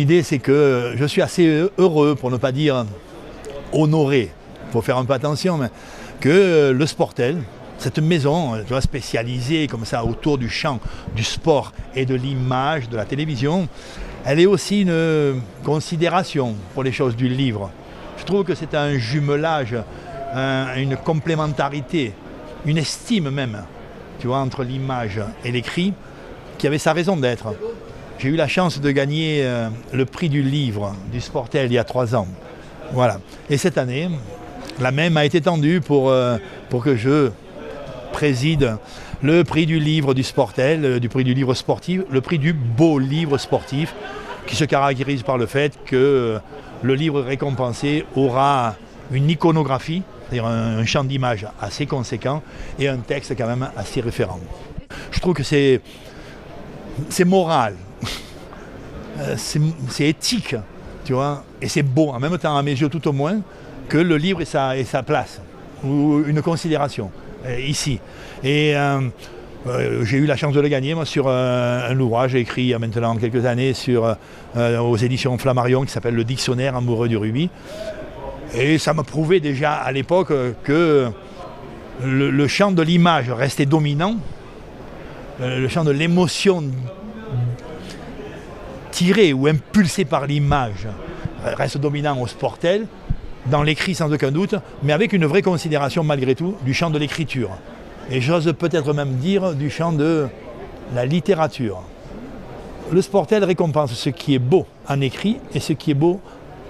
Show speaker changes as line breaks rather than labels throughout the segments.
l'idée c'est que je suis assez heureux, pour ne pas dire honoré, il faut faire un peu attention, mais que le Sportel, cette maison tu vois, spécialisée comme ça autour du champ du sport et de l'image, de la télévision, elle est aussi une considération pour les choses du livre. Je trouve que c'est un jumelage, une complémentarité, une estime même, tu vois, entre l'image et l'écrit, qui avait sa raison d'être. J'ai eu la chance de gagner le prix du livre du Sportel il y a 3 ans. Voilà. Et cette année, la même a été tendue pour que je préside le prix du livre du Sportel, du prix du livre sportif, le prix du beau livre sportif, qui se caractérise par le fait que le livre récompensé aura une iconographie, c'est-à-dire un champ d'image assez conséquent et un texte quand même assez référent. Je trouve que c'est moral, c'est éthique, tu vois, et c'est beau en même temps à mes yeux tout au moins que le livre ait sa place ou une considération ici. Et j'ai eu la chance de le gagner moi, sur un ouvrage écrit il y a maintenant quelques années aux éditions Flammarion qui s'appelle Le Dictionnaire amoureux du rugby. Et ça me prouvait déjà à l'époque que le champ de l'image restait dominant, le champ de l'émotion tirée ou impulsée par l'image reste dominant au Sportel, dans l'écrit sans aucun doute, mais avec une vraie considération malgré tout du champ de l'écriture. Et j'ose peut-être même dire du champ de la littérature. Le Sportel récompense ce qui est beau en écrit et ce qui est beau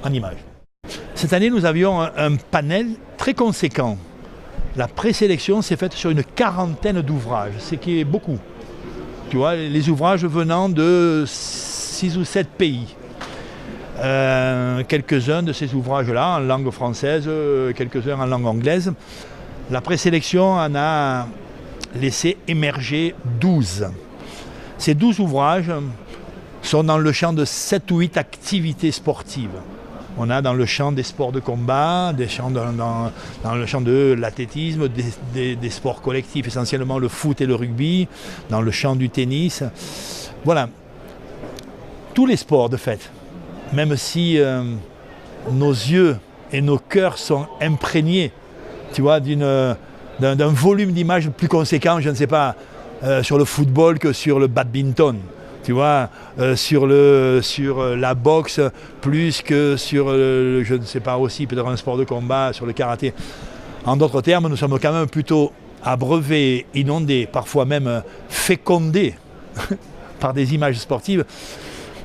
en image. Cette année, nous avions un panel très conséquent. La présélection s'est faite sur une 40aine d'ouvrages, ce qui est beaucoup. Tu vois, les ouvrages venant de 6 ou 7 pays. Quelques-uns de ces ouvrages-là en langue française, quelques-uns en langue anglaise. La présélection en a laissé émerger 12. Ces 12 ouvrages sont dans le champ de 7 ou 8 activités sportives. On a dans le champ des sports de combat, dans le champ de l'athlétisme, des sports collectifs, essentiellement le foot et le rugby, dans le champ du tennis. Voilà, tous les sports de fait, même si nos yeux et nos cœurs sont imprégnés, tu vois, d'un volume d'images plus conséquent, je ne sais pas, sur le football que sur le badminton. Tu vois, sur la boxe, plus que sur, je ne sais pas aussi, peut-être un sport de combat, sur le karaté. En d'autres termes, nous sommes quand même plutôt abreuvés, inondés, parfois même fécondés par des images sportives.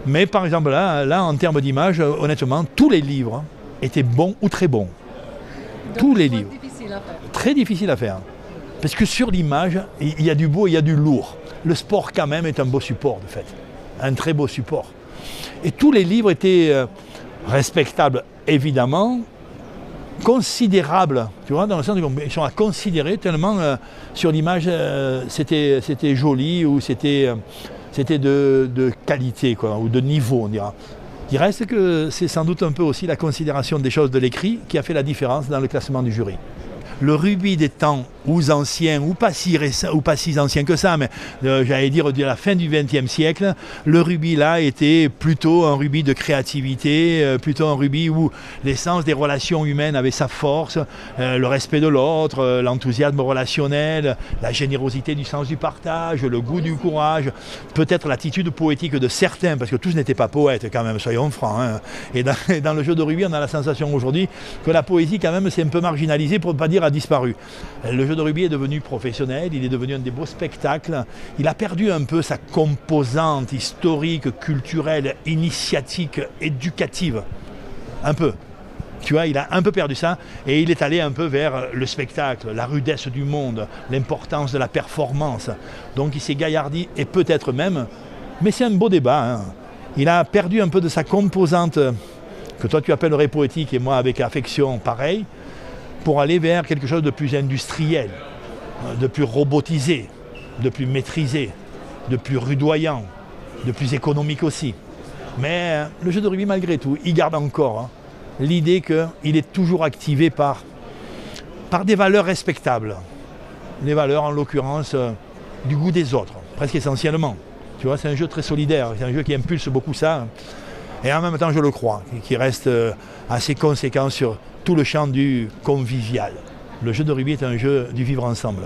Mais par exemple, là en termes d'images, honnêtement, tous les livres étaient bons ou très bons.
Donc,
tous les livres.
Difficile à faire.
Très difficile à faire. Parce que sur l'image, il y a du beau et il y a du lourd. Le sport quand même est un beau support de fait, un très beau support. Et tous les livres étaient respectables évidemment, considérables, tu vois, dans le sens qu'ils sont à considérer tellement sur l'image c'était joli ou c'était de qualité quoi, ou de niveau on dira. Il reste que c'est sans doute un peu aussi la considération des choses de l'écrit qui a fait la différence dans le classement du jury. Le rugby des temps ou anciens, ou pas si récents, ou pas si anciens que ça, mais j'allais dire de la fin du XXe siècle, le rugby là était plutôt un rugby de créativité, plutôt un rugby où l'essence des relations humaines avait sa force, le respect de l'autre, l'enthousiasme relationnel, la générosité du sens du partage, le goût du courage, peut-être l'attitude poétique de certains, parce que tous n'étaient pas poètes quand même, soyons francs. Hein. Et dans le jeu de rugby, on a la sensation aujourd'hui que la poésie quand même c'est un peu marginalisé, pour ne pas dire a disparu. Le jeu de rugby est devenu professionnel, il est devenu un des beaux spectacles. Il a perdu un peu sa composante historique, culturelle, initiatique, éducative. Un peu. Tu vois, il a un peu perdu ça et il est allé un peu vers le spectacle, la rudesse du monde, l'importance de la performance. Donc il s'est gaillardi et peut-être même, mais c'est un beau débat, hein. Il a perdu un peu de sa composante que toi tu appellerais poétique et moi avec affection pareil, pour aller vers quelque chose de plus industriel, de plus robotisé, de plus maîtrisé, de plus rudoyant, de plus économique aussi. Mais le jeu de rugby, malgré tout, il garde encore l'idée qu'il est toujours activé par des valeurs respectables. Les valeurs, en l'occurrence, du goût des autres, presque essentiellement. Tu vois, c'est un jeu très solidaire, c'est un jeu qui impulse beaucoup ça. et en même temps je le crois, qui reste assez conséquent sur tout le champ du convivial. Le jeu de rugby est un jeu du vivre ensemble.